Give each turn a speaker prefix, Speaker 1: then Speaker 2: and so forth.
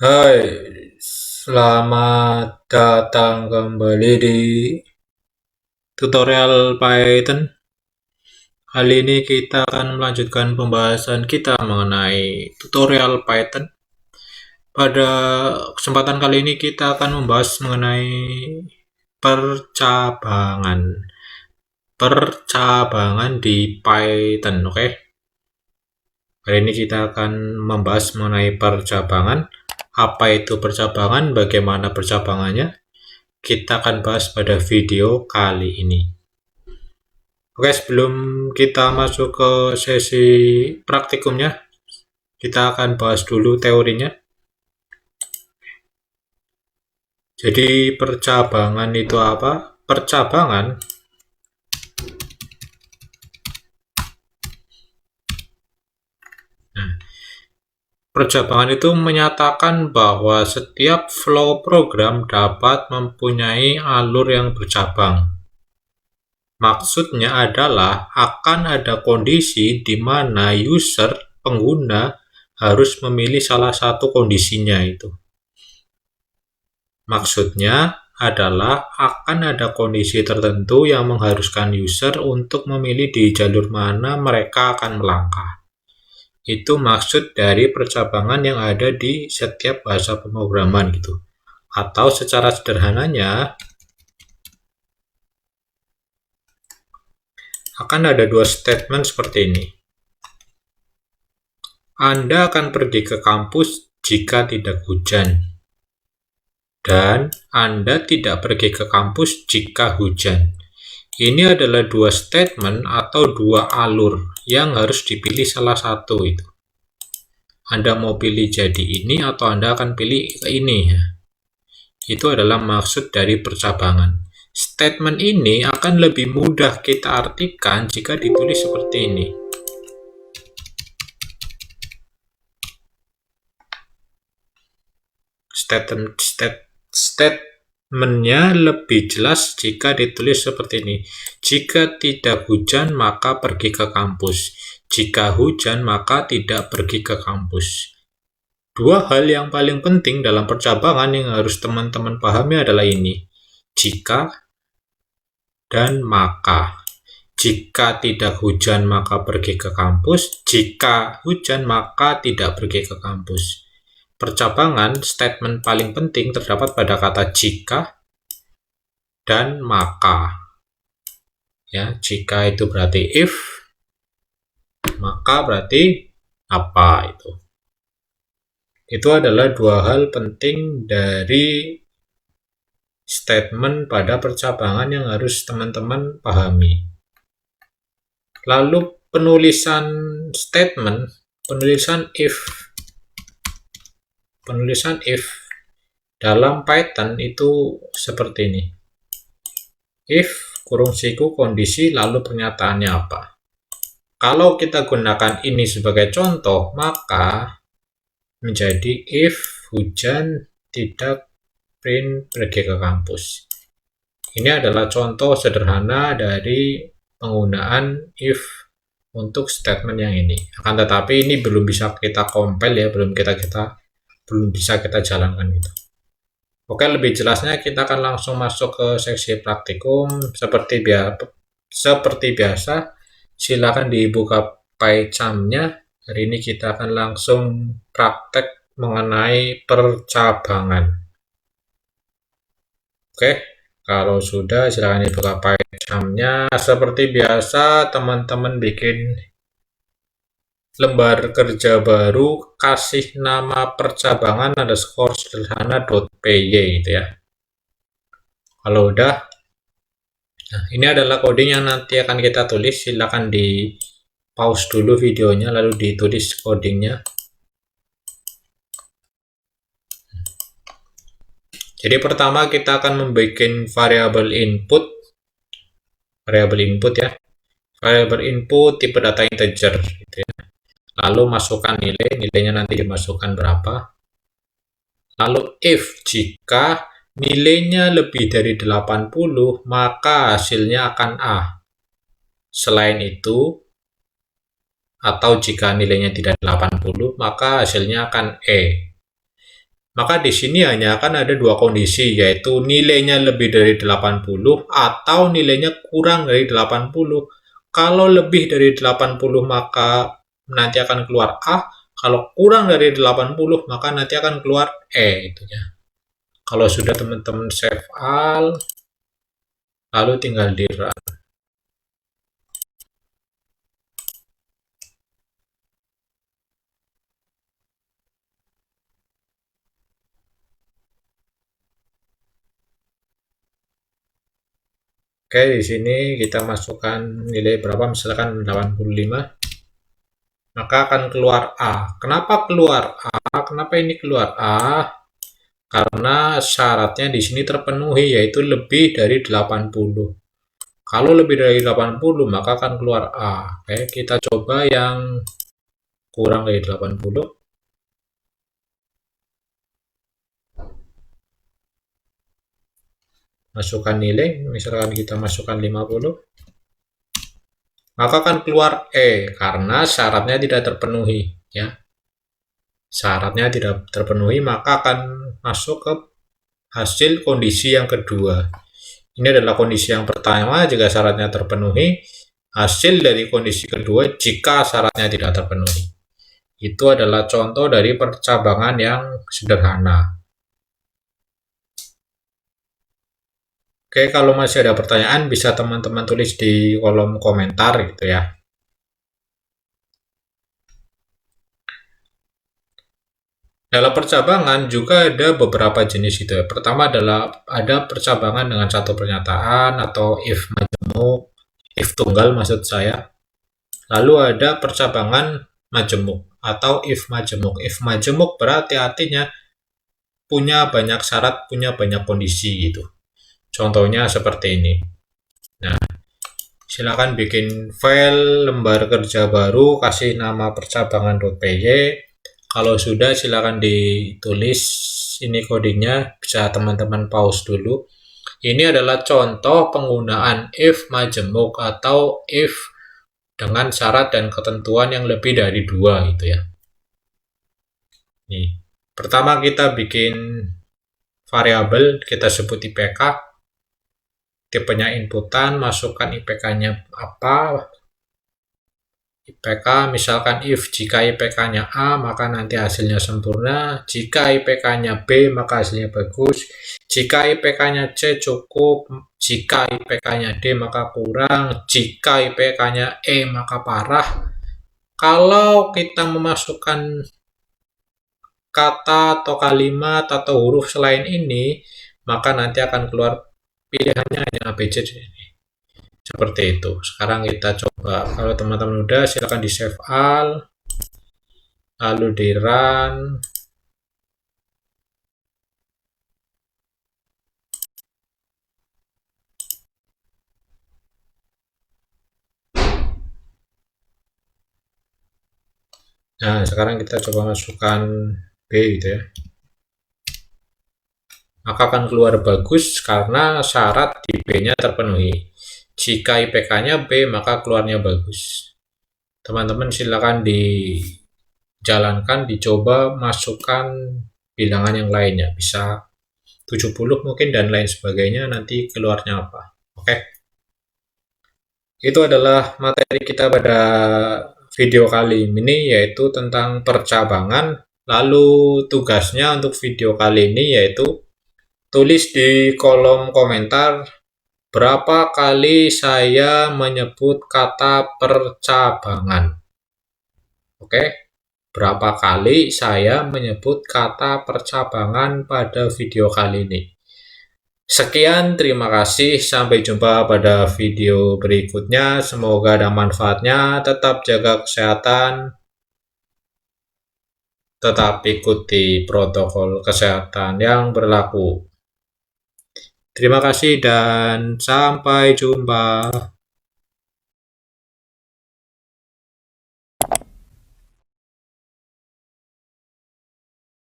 Speaker 1: Hai, selamat datang kembali di tutorial Python. Kali ini kita akan melanjutkan pembahasan kita mengenai tutorial Python. Pada kesempatan kali ini kita akan membahas mengenai percabangan. Percabangan di Python, oke? Kali ini kita akan membahas mengenai percabangan. Apa itu percabangan? Bagaimana percabangannya? Kita akan bahas pada video kali ini. Oke, sebelum kita masuk ke sesi praktikumnya, kita akan bahas dulu teorinya. Jadi, percabangan itu apa? Percabangan Percabangan itu menyatakan bahwa setiap flow program dapat mempunyai alur yang bercabang. Maksudnya adalah akan ada kondisi di mana user, pengguna, harus memilih salah satu kondisinya itu. Maksudnya adalah akan ada kondisi tertentu yang mengharuskan user untuk memilih di jalur mana mereka akan melangkah. Itu maksud dari percabangan yang ada di setiap bahasa pemrograman gitu. Atau secara sederhananya, akan ada dua statement seperti ini. Anda akan pergi ke kampus jika tidak hujan. Dan Anda tidak pergi ke kampus jika hujan. Ini adalah dua statement atau dua alur yang harus dipilih salah satu itu. Anda mau pilih jadi ini atau Anda akan pilih ke ini. Itu adalah maksud dari percabangan. Statement ini akan lebih mudah kita artikan jika ditulis seperti ini. Statementnya lebih jelas jika ditulis seperti ini. Jika tidak hujan, maka pergi ke kampus. Jika hujan, maka tidak pergi ke kampus. Dua hal yang paling penting dalam percabangan yang harus teman-teman pahami adalah ini. Jika dan maka. Jika tidak hujan, maka pergi ke kampus. Jika hujan, maka tidak pergi ke kampus. Percabangan statement paling penting terdapat pada kata jika dan maka. Ya, jika itu berarti if, maka berarti apa itu. Itu adalah dua hal penting dari statement pada percabangan yang harus teman-teman pahami. Lalu penulisan statement, penulisan if dalam Python itu seperti ini. If kurung siku kondisi lalu pernyataannya apa. Kalau kita gunakan ini sebagai contoh, maka menjadi if hujan tidak print pergi ke kampus. Ini adalah contoh sederhana dari penggunaan if untuk statement yang ini. Akan tetapi ini belum bisa kita compile ya, belum bisa kita jalankan itu. Oke, lebih jelasnya kita akan langsung masuk ke seksi praktikum. Seperti biasa, silakan dibuka PyCharm-nya. Hari ini kita akan langsung praktek mengenai percabangan. Oke, kalau sudah silakan dibuka PyCharm-nya. Seperti biasa, teman-teman bikin lembar kerja baru, kasih nama percabangan underscore sederhana.py gitu ya. Kalau udah, nah ini adalah coding yang nanti akan kita tulis. Silakan di pause dulu videonya lalu ditulis codingnya. Jadi pertama kita akan membuat variabel input ya. Variabel input tipe data integer gitu ya. Lalu masukkan nilainya nanti dimasukkan berapa. Lalu if jika nilainya lebih dari 80, maka hasilnya akan A. Selain itu, atau jika nilainya tidak 80, maka hasilnya akan E. Maka di sini hanya akan ada dua kondisi, yaitu nilainya lebih dari 80 atau nilainya kurang dari 80. Kalau lebih dari 80 maka nanti akan keluar A, kalau kurang dari 80 maka nanti akan keluar E itu ya. Kalau sudah teman-teman save all, lalu tinggal di run. Oke, di sini kita masukkan nilai berapa, misalkan 85, maka akan keluar A. Kenapa keluar A? Kenapa ini keluar A? Karena syaratnya di sini terpenuhi, yaitu lebih dari 80. Kalau lebih dari 80 maka akan keluar A. Oke, kita coba yang kurang dari 80. Masukkan nilai, misalkan kita masukkan 50. Maka akan keluar E karena syaratnya tidak terpenuhi ya. Syaratnya tidak terpenuhi maka akan masuk ke hasil kondisi yang kedua. Ini adalah kondisi yang pertama jika syaratnya terpenuhi, hasil dari kondisi kedua jika syaratnya tidak terpenuhi. Itu adalah contoh dari percabangan yang sederhana. Oke, kalau masih ada pertanyaan bisa teman-teman tulis di kolom komentar gitu ya. Dalam percabangan juga ada beberapa jenis itu ya. Pertama adalah ada percabangan dengan satu pernyataan atau if majemuk, if tunggal maksud saya. Lalu ada percabangan majemuk atau if majemuk. If majemuk berarti artinya punya banyak syarat, punya banyak kondisi gitu. Contohnya seperti ini. Nah, silakan bikin file lembar kerja baru, kasih nama percabangan.py. Kalau sudah silakan ditulis ini codingnya, bisa teman-teman pause dulu. Ini adalah contoh penggunaan if majemuk atau if dengan syarat dan ketentuan yang lebih dari 2 gitu ya. Nih, pertama kita bikin variabel, kita sebut IPK. Tipenya inputan, masukkan IPK-nya apa. IPK misalkan if jika IPK-nya A maka nanti hasilnya sempurna, jika IPK-nya B maka hasilnya bagus, jika IPK-nya C cukup, jika IPK-nya D maka kurang, jika IPK-nya E maka parah. Kalau kita memasukkan kata atau kalimat atau huruf selain ini, maka nanti akan keluar pilihannya hanya ABC. Seperti itu. Sekarang kita coba. Kalau teman-teman udah, silakan di save all, lalu di run. Nah, sekarang kita coba masukkan B gitu ya. Maka akan keluar bagus karena syarat di B-nya terpenuhi. Jika IPK-nya B, maka keluarnya bagus. Teman-teman silakan dijalankan, dicoba masukkan bilangan yang lainnya. Bisa 70 mungkin dan lain sebagainya, nanti keluarnya apa. Oke. Itu adalah materi kita pada video kali ini, yaitu tentang percabangan. Lalu tugasnya untuk video kali ini yaitu tulis di kolom komentar berapa kali saya menyebut kata percabangan. Oke, berapa kali saya menyebut kata percabangan pada video kali ini. Sekian, terima kasih. Sampai jumpa pada video berikutnya. Semoga ada manfaatnya. Tetap jaga kesehatan. Tetap ikuti protokol kesehatan yang berlaku. Terima kasih dan sampai jumpa.